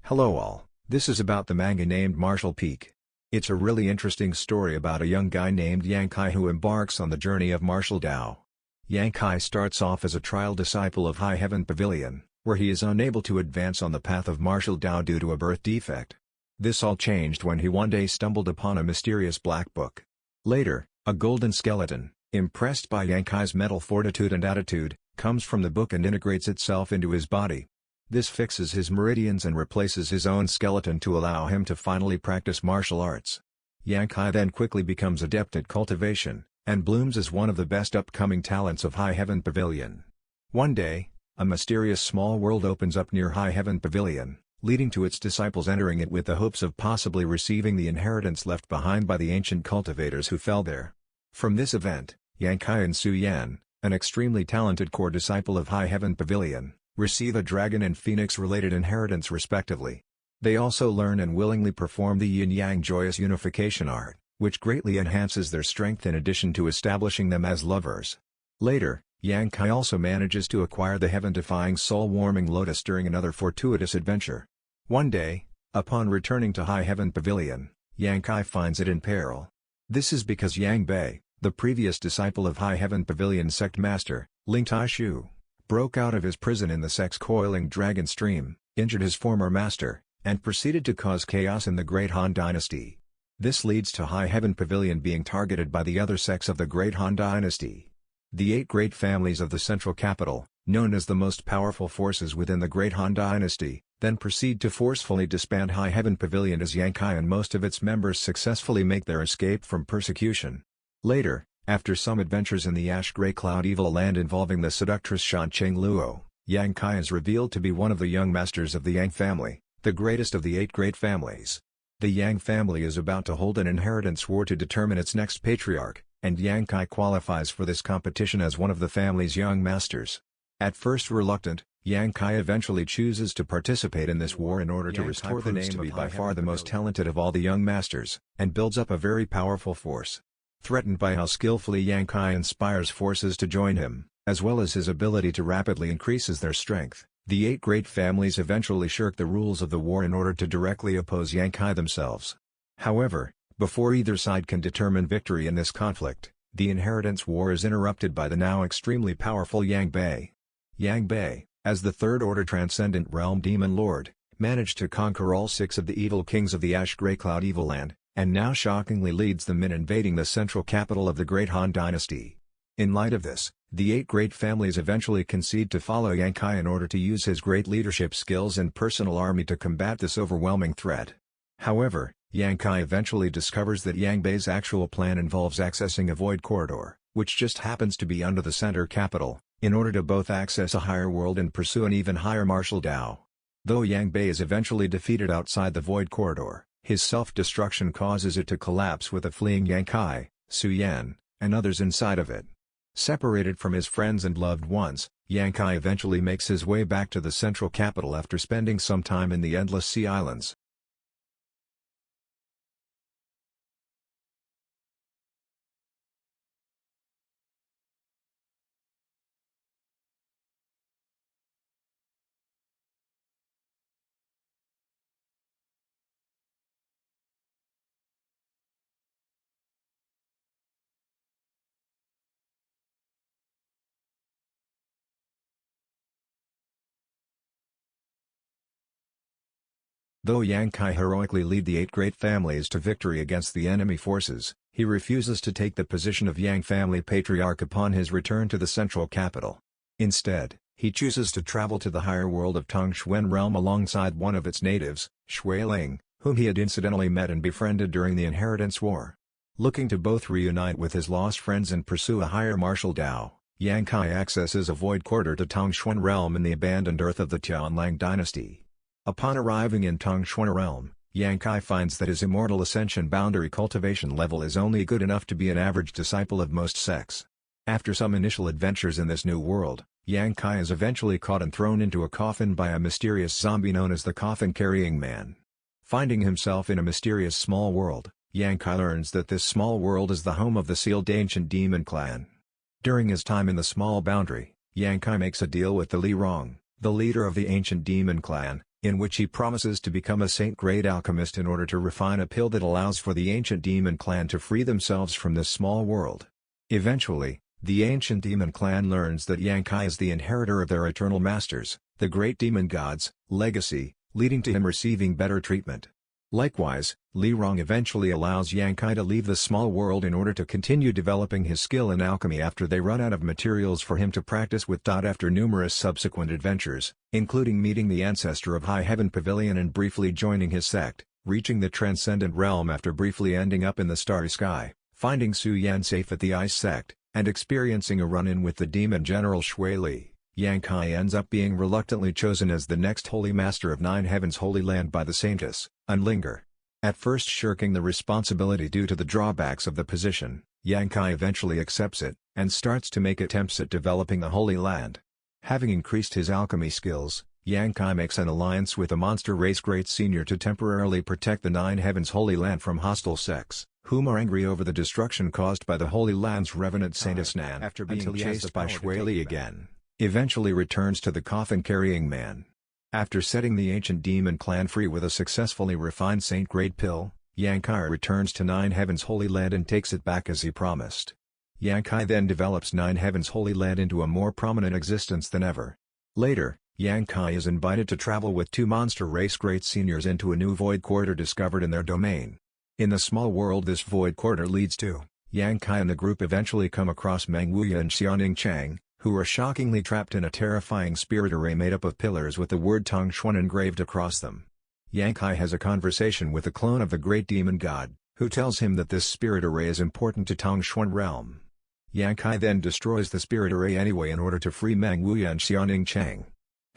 Hello all, this is about the manga named Martial Peak. It's a really interesting story about a young guy named Yang Kai who embarks on the journey of martial Dao. Yang Kai starts off as a trial disciple of High Heaven Pavilion, where he is unable to advance on the path of martial Dao due to a birth defect. This all changed when he one day stumbled upon a mysterious black book. Later, a golden skeleton, impressed by Yang Kai's mental fortitude and attitude, comes from the book and integrates itself into his body. This fixes his meridians and replaces his own skeleton to allow him to finally practice martial arts. Yang Kai then quickly becomes adept at cultivation, and blooms as one of the best upcoming talents of High Heaven Pavilion. One day, a mysterious small world opens up near High Heaven Pavilion, leading to its disciples entering it with the hopes of possibly receiving the inheritance left behind by the ancient cultivators who fell there. From this event, Yang Kai and Su Yan, an extremely talented core disciple of High Heaven Pavilion, receive a dragon and phoenix-related inheritance respectively. They also learn and willingly perform the yin-yang joyous unification art, which greatly enhances their strength in addition to establishing them as lovers. Later, Yang Kai also manages to acquire the heaven-defying soul-warming lotus during another fortuitous adventure. One day, upon returning to High Heaven Pavilion, Yang Kai finds it in peril. This is because Yang Bei, the previous disciple of High Heaven Pavilion sect master, Ling Taishu, broke out of his prison in the sex-coiling dragon stream, injured his former master, and proceeded to cause chaos in the Great Han Dynasty. This leads to High Heaven Pavilion being targeted by the other sects of the Great Han Dynasty. The 8 great families of the central capital, known as the most powerful forces within the Great Han Dynasty, then proceed to forcefully disband High Heaven Pavilion as Yang Kai and most of its members successfully make their escape from persecution. Later, after some adventures in the Ash Grey Cloud Evil Land involving the seductress Shan Cheng Luo, Yang Kai is revealed to be one of the young masters of the Yang family, the greatest of the 8 great families. The Yang family is about to hold an inheritance war to determine its next patriarch, and Yang Kai qualifies for this competition as one of the family's young masters. At first reluctant, Yang Kai eventually chooses to participate in this war in order to restore the name to be by far the most talented of all the young masters, and builds up a very powerful force. Threatened by how skillfully Yang Kai inspires forces to join him, as well as his ability to rapidly increases their strength, the 8 great families eventually shirk the rules of the war in order to directly oppose Yang Kai themselves. However, before either side can determine victory in this conflict, the inheritance war is interrupted by the now extremely powerful Yang Bei. Yang Bei, as the Third Order Transcendent Realm Demon Lord, managed to conquer all 6 of the evil kings of the Ash Grey Cloud Evil Land, and now shockingly leads them in invading the central capital of the Great Han Dynasty. In light of this, the 8 great families eventually concede to follow Yang Kai in order to use his great leadership skills and personal army to combat this overwhelming threat. However, Yang Kai eventually discovers that Yang Bei's actual plan involves accessing a void corridor, which just happens to be under the center capital, in order to both access a higher world and pursue an even higher martial Dao. Though Yang Bei is eventually defeated outside the void corridor, his self-destruction causes it to collapse with a fleeing Yang Kai, Su Yan, and others inside of it. Separated from his friends and loved ones, Yang Kai eventually makes his way back to the central capital after spending some time in the Endless Sea Islands. Though Yang Kai heroically lead the 8 great families to victory against the enemy forces, he refuses to take the position of Yang family patriarch upon his return to the central capital. Instead, he chooses to travel to the higher world of Tongxuan realm alongside one of its natives, Shui Ling, whom he had incidentally met and befriended during the Inheritance War. Looking to both reunite with his lost friends and pursue a higher martial Dao, Yang Kai accesses a void corridor to Tongxuan realm in the abandoned earth of the Tianlang dynasty. Upon arriving in Tongxuan realm, Yang Kai finds that his immortal ascension boundary cultivation level is only good enough to be an average disciple of most sects. After some initial adventures in this new world, Yang Kai is eventually caught and thrown into a coffin by a mysterious zombie known as the Coffin-Carrying Man. Finding himself in a mysterious small world, Yang Kai learns that this small world is the home of the sealed ancient demon clan. During his time in the small boundary, Yang Kai makes a deal with the Li Rong, the leader of the ancient demon clan, in which he promises to become a saint-grade alchemist in order to refine a pill that allows for the ancient demon clan to free themselves from this small world. Eventually, the ancient demon clan learns that Yang Kai is the inheritor of their eternal masters, the great demon gods' legacy, leading to him receiving better treatment. Likewise, Li Rong eventually allows Yang Kai to leave the small world in order to continue developing his skill in alchemy after they run out of materials for him to practice with. After numerous subsequent adventures, including meeting the ancestor of High Heaven Pavilion and briefly joining his sect, reaching the Transcendent Realm after briefly ending up in the Starry Sky, finding Su Yan safe at the Ice Sect, and experiencing a run-in with the demon general Shui Li, Yang Kai ends up being reluctantly chosen as the next Holy Master of Nine Heavens Holy Land by the Saintess, Unlinger. At first shirking the responsibility due to the drawbacks of the position, Yang Kai eventually accepts it, and starts to make attempts at developing the Holy Land. Having increased his alchemy skills, Yang Kai makes an alliance with a monster race Great Senior to temporarily protect the Nine Heavens Holy Land from hostile sects, whom are angry over the destruction caused by the Holy Land's revenant Saint Nan. After being chased by Shui Li again, eventually returns to the coffin-carrying man. After setting the ancient demon clan free with a successfully refined saint-grade pill, Yang Kai returns to Nine Heavens Holy Land and takes it back as he promised. Yang Kai then develops Nine Heavens Holy Land into a more prominent existence than ever. Later, Yang Kai is invited to travel with two monster race Great Seniors into a new void quarter discovered in their domain. In the small world this void quarter leads to, Yang Kai and the group eventually come across Meng Wuya and Xiaoning Chang, who are shockingly trapped in a terrifying spirit array made up of pillars with the word Tong Xuan engraved across them. Yang Kai has a conversation with a clone of the great demon god, who tells him that this spirit array is important to Tong Xuan realm. Yang Kai then destroys the spirit array anyway in order to free Meng Wuya and Xiaoning Chang.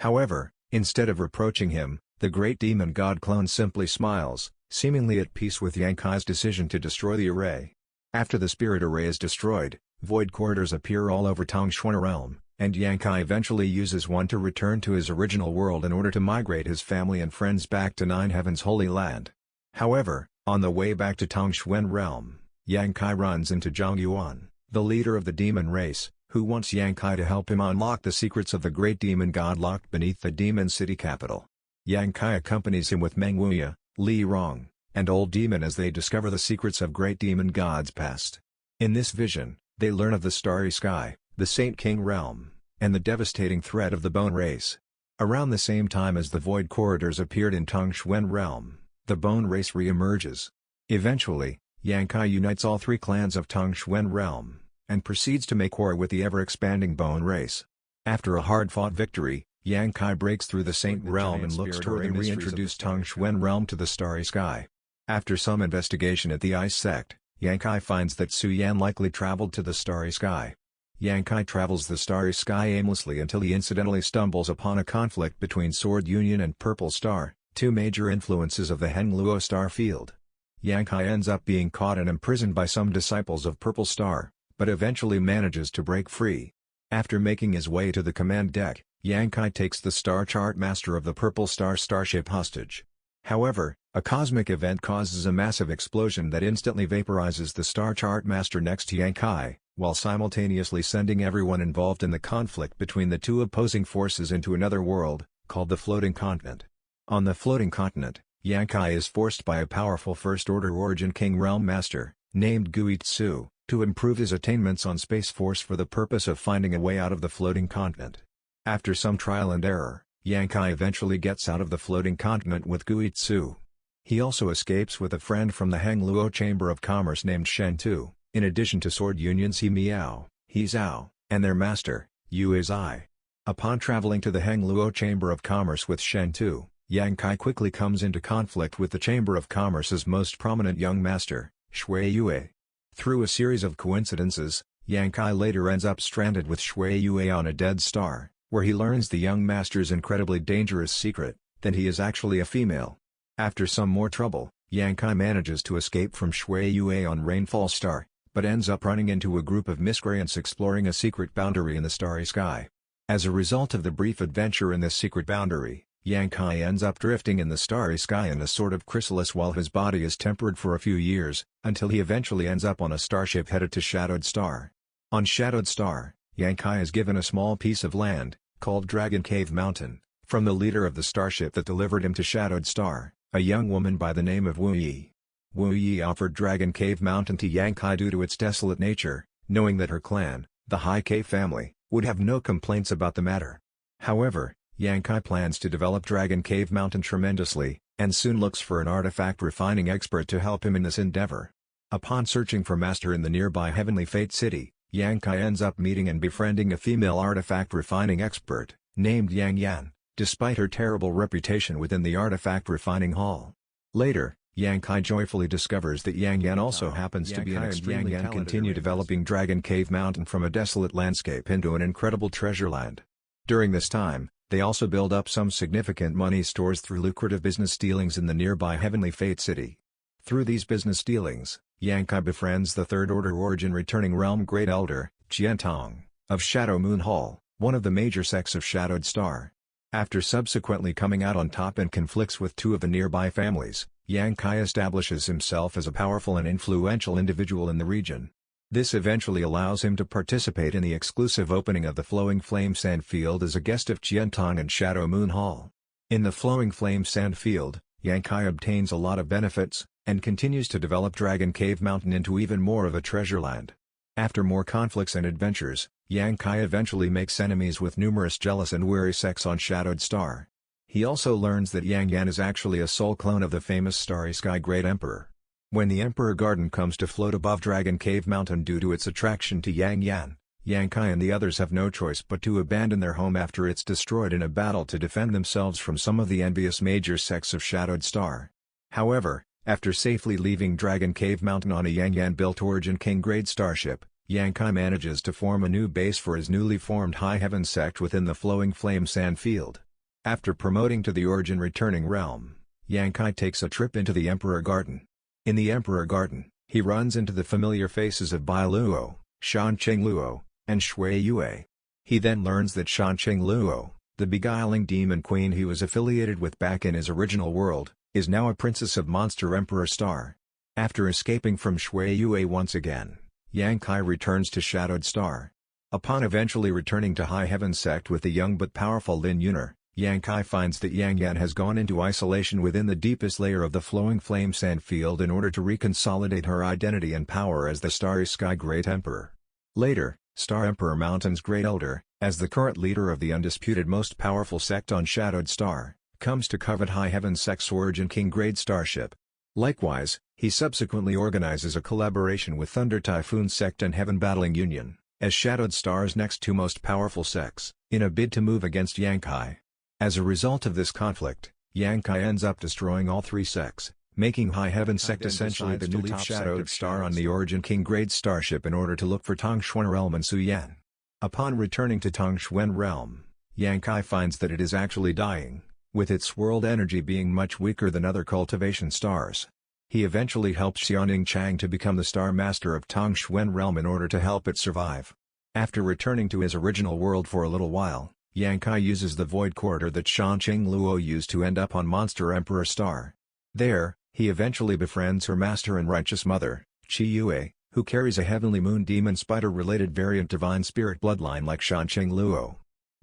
However, instead of reproaching him, the great demon god clone simply smiles, seemingly at peace with Yang Kai's decision to destroy the array. After the spirit array is destroyed, void corridors appear all over Tong Xuan realm, and Yang Kai eventually uses one to return to his original world in order to migrate his family and friends back to Nine Heavens Holy Land. However, on the way back to Tong Xuan realm, Yang Kai runs into Zhang Yuan, the leader of the demon race, who wants Yang Kai to help him unlock the secrets of the great demon god locked beneath the demon city capital. Yang Kai accompanies him with Meng Wuya, Li Rong, and Old Demon as they discover the secrets of great demon gods past. In this vision, they learn of the Starry Sky, the Saint King realm, and the devastating threat of the Bone Race. Around the same time as the Void Corridors appeared in Tong Xuan realm, the Bone Race re-emerges. Eventually, Yang Kai unites all three clans of Tong Xuan realm, and proceeds to make war with the ever-expanding Bone Race. After a hard-fought victory, Yang Kai breaks through the Saint realm and looks toward the reintroduced Tong Xuan realm to the Starry Sky. After some investigation at the Ice Sect, Yang Kai finds that Su Yan likely traveled to the Starry Sky. Yang Kai travels the Starry Sky aimlessly until he incidentally stumbles upon a conflict between Sword Union and Purple Star, two major influences of the Heng Luo star field. Yang Kai ends up being caught and imprisoned by some disciples of Purple Star, but eventually manages to break free. After making his way to the command deck, Yang Kai takes the Star Chart Master of the Purple Star starship hostage. However, a cosmic event causes a massive explosion that instantly vaporizes the Star Chart Master next to Yang Kai, while simultaneously sending everyone involved in the conflict between the two opposing forces into another world, called the Floating Continent. On the Floating Continent, Yang Kai is forced by a powerful First-Order Origin King Realm Master, named Gui Tsu, to improve his attainments on Space Force for the purpose of finding a way out of the Floating Continent. After some trial and error, Yang Kai eventually gets out of the Floating Continent with Gui Tsu. He also escapes with a friend from the Heng Luo Chamber of Commerce named Shen Tu, in addition to Sword Union's He Miao, He Zhao, and their master, Yu Zai. Upon traveling to the Heng Luo Chamber of Commerce with Shen Tu, Yang Kai quickly comes into conflict with the Chamber of Commerce's most prominent young master, Shui Yue. Through a series of coincidences, Yang Kai later ends up stranded with Shui Yue on a dead star, where he learns the young master's incredibly dangerous secret, that he is actually a female. After some more trouble, Yang Kai manages to escape from Shui Yue on Rainfall Star, but ends up running into a group of miscreants exploring a secret boundary in the Starry Sky. As a result of the brief adventure in this secret boundary, Yang Kai ends up drifting in the Starry Sky in a sort of chrysalis while his body is tempered for a few years, until he eventually ends up on a starship headed to Shadowed Star. On Shadowed Star, Yang Kai is given a small piece of land, called Dragon Cave Mountain, from the leader of the starship that delivered him to Shadowed Star, a young woman by the name of Wu Yi. Wu Yi offered Dragon Cave Mountain to Yang Kai due to its desolate nature, knowing that her clan, the Hai Kai family, would have no complaints about the matter. However, Yang Kai plans to develop Dragon Cave Mountain tremendously, and soon looks for an artifact refining expert to help him in this endeavor. Upon searching for master in the nearby Heavenly Fate City, Yang Kai ends up meeting and befriending a female artifact refining expert, named Yang Yan, despite her terrible reputation within the artifact refining hall. Later, Yang Kai joyfully discovers that Yang Yan also happens to be an extremely talented continue developing Dragon Cave Mountain from a desolate landscape into an incredible treasure land. During this time, they also build up some significant money stores through lucrative business dealings in the nearby Heavenly Fate City. Through these business dealings, Yang Kai befriends the Third Order Origin Returning Realm Great Elder, Qiantong, of Shadow Moon Hall, one of the major sects of Shadowed Star. After subsequently coming out on top in conflicts with two of the nearby families, Yang Kai establishes himself as a powerful and influential individual in the region. This eventually allows him to participate in the exclusive opening of the Flowing Flame Sand Field as a guest of Qiantong and Shadow Moon Hall. In the Flowing Flame Sand Field, Yang Kai obtains a lot of benefits, and continues to develop Dragon Cave Mountain into even more of a treasure land. After more conflicts and adventures, Yang Kai eventually makes enemies with numerous jealous and weary sects on Shadowed Star. He also learns that Yang Yan is actually a soul clone of the famous Starry Sky Great Emperor. When the Emperor Garden comes to float above Dragon Cave Mountain due to its attraction to Yang Yan, Yang Kai and the others have no choice but to abandon their home after it's destroyed in a battle to defend themselves from some of the envious major sects of Shadowed Star. However, after safely leaving Dragon Cave Mountain on a Yang Yan-built Origin King grade starship, Yang Kai manages to form a new base for his newly formed High Heaven sect within the Flowing Flame Sand Field. After promoting to the Origin Returning Realm, Yang Kai takes a trip into the Emperor Garden. In the Emperor Garden, he runs into the familiar faces of Bai Luo, Shancheng Luo, and Shui Yue. He then learns that Shancheng Luo, the beguiling demon queen he was affiliated with back in his original world, is now a princess of Monster Emperor Star. After escaping from Shui Yue once again, Yang Kai returns to Shadowed Star. Upon eventually returning to High Heaven sect with the young but powerful Lin Yuner, Yang Kai finds that Yang Yan has gone into isolation within the deepest layer of the Flowing Flame Sand Field in order to reconsolidate her identity and power as the Starry Sky Great Emperor. Later, Star Emperor Mountain's Great Elder, as the current leader of the undisputed most powerful sect on Shadowed Star, comes to covet High Heaven sect's Origin King grade starship. Likewise, he subsequently organizes a collaboration with Thunder Typhoon sect and Heaven Battling Union, as Shadowed Star's next two most powerful sects, in a bid to move against Yang Kai. As a result of this conflict, Yang Kai ends up destroying all three sects, making High Heaven sect essentially the new top Shadowed Star on the Origin King grade starship in order to look for Tongxuan Realm and Suyan. Upon returning to Tongxuan Realm, Yang Kai finds that it is actually dying, with its world energy being much weaker than other cultivation stars. He eventually helps Xiaoning Chang to become the Star Master of Tongxuan Realm in order to help it survive. After returning to his original world for a little while, Yang Kai uses the Void Corridor that Shancheng Luo used to end up on Monster Emperor Star. There, he eventually befriends her master and righteous mother, Qi Yue, who carries a Heavenly Moon Demon Spider-related variant Divine Spirit bloodline like Shancheng Luo.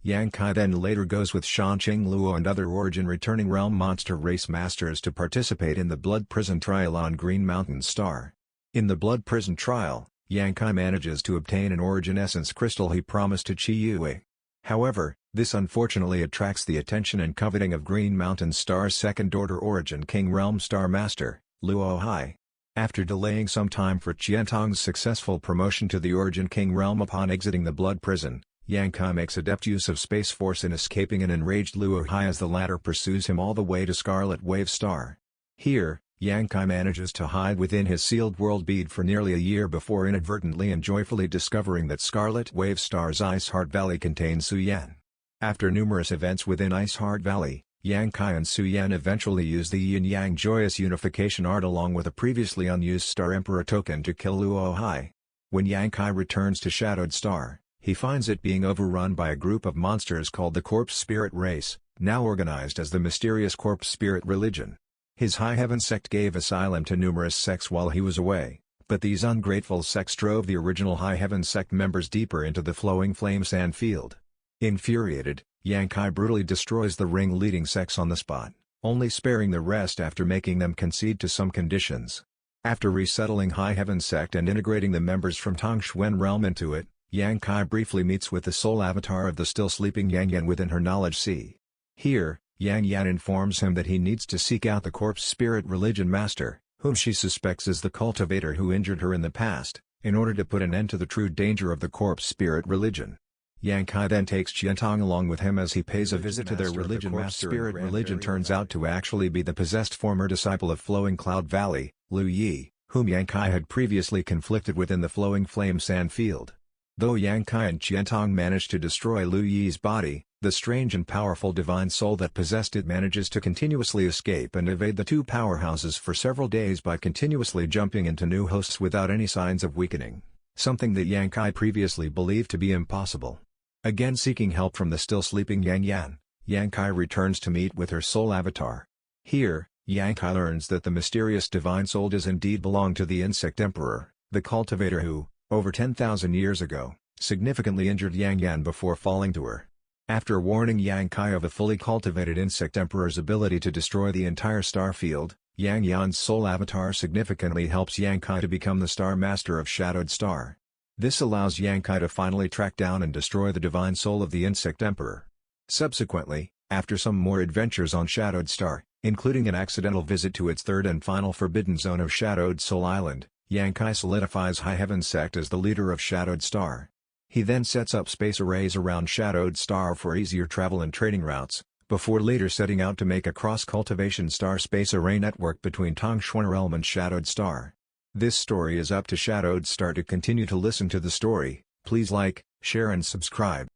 Yang Kai then later goes with Shancheng Luo and other Origin Returning Realm monster race masters to participate in the Blood Prison Trial on Green Mountain Star. In the Blood Prison Trial, Yang Kai manages to obtain an Origin Essence crystal he promised to Qi Yue. However, this unfortunately attracts the attention and coveting of Green Mountain Star's Second Order Origin King Realm Star Master, Luo Hai. After delaying some time for Qiantong's successful promotion to the Origin King Realm upon exiting the Blood Prison, Yang Kai makes adept use of Space Force in escaping an enraged Luo Hai as the latter pursues him all the way to Scarlet Wave Star. Here, Yang Kai manages to hide within his sealed world bead for nearly a year before inadvertently and joyfully discovering that Scarlet Wave Star's Ice Heart Valley contains Suyan. After numerous events within Ice Heart Valley, Yang Kai and Suyan eventually use the Yin-Yang Joyous Unification Art along with a previously unused Star Emperor token to kill Luo Hai. When Yang Kai returns to Shadowed Star, he finds it being overrun by a group of monsters called the Corpse Spirit Race, now organized as the mysterious Corpse Spirit Religion. His High Heaven sect gave asylum to numerous sects while he was away, but these ungrateful sects drove the original High Heaven sect members deeper into the Flowing Flame Sand Field. Infuriated, Yang Kai brutally destroys the ring leading Sex on the spot, only sparing the rest after making them concede to some conditions. After resettling High Heaven Sect and integrating the members from Tang Xuan realm into it, Yang Kai briefly meets with the soul avatar of the still sleeping Yang Yan within her knowledge sea. Here, Yang Yan informs him that he needs to seek out the corpse spirit religion master, whom she suspects is the cultivator who injured her in the past, in order to put an end to the true danger of the corpse spirit religion. Yang Kai then takes Qiantong along with him as he pays a visit to their religion master. Spirit religion turns out to actually be the possessed former disciple of Flowing Cloud Valley, Lu Yi, whom Yang Kai had previously conflicted with in the Flowing Flame Sand Field. Though Yang Kai and Qiantong manage to destroy Lu Yi's body, the strange and powerful divine soul that possessed it manages to continuously escape and evade the two powerhouses for several days by continuously jumping into new hosts without any signs of weakening, something that Yang Kai previously believed to be impossible. Again seeking help from the still sleeping Yang Yan, Yang Kai returns to meet with her soul avatar. Here, Yang Kai learns that the mysterious divine soul does indeed belong to the Insect Emperor, the cultivator who, over 10,000 years ago, significantly injured Yang Yan before falling to her. After warning Yang Kai of a fully cultivated Insect Emperor's ability to destroy the entire star field, Yang Yan's soul avatar significantly helps Yang Kai to become the Star Master of Shadowed Star. This allows Yang Kai to finally track down and destroy the divine soul of the Insect Emperor. Subsequently, after some more adventures on Shadowed Star, including an accidental visit to its third and final forbidden zone of Shadowed Soul Island, Yang Kai solidifies High Heaven Sect as the leader of Shadowed Star. He then sets up space arrays around Shadowed Star for easier travel and trading routes, before later setting out to make a cross-cultivation star space array network between Tang Xuan Realm and Shadowed Star. This story is up to Shadowed Star to continue to listen to the story. Please like, share and subscribe.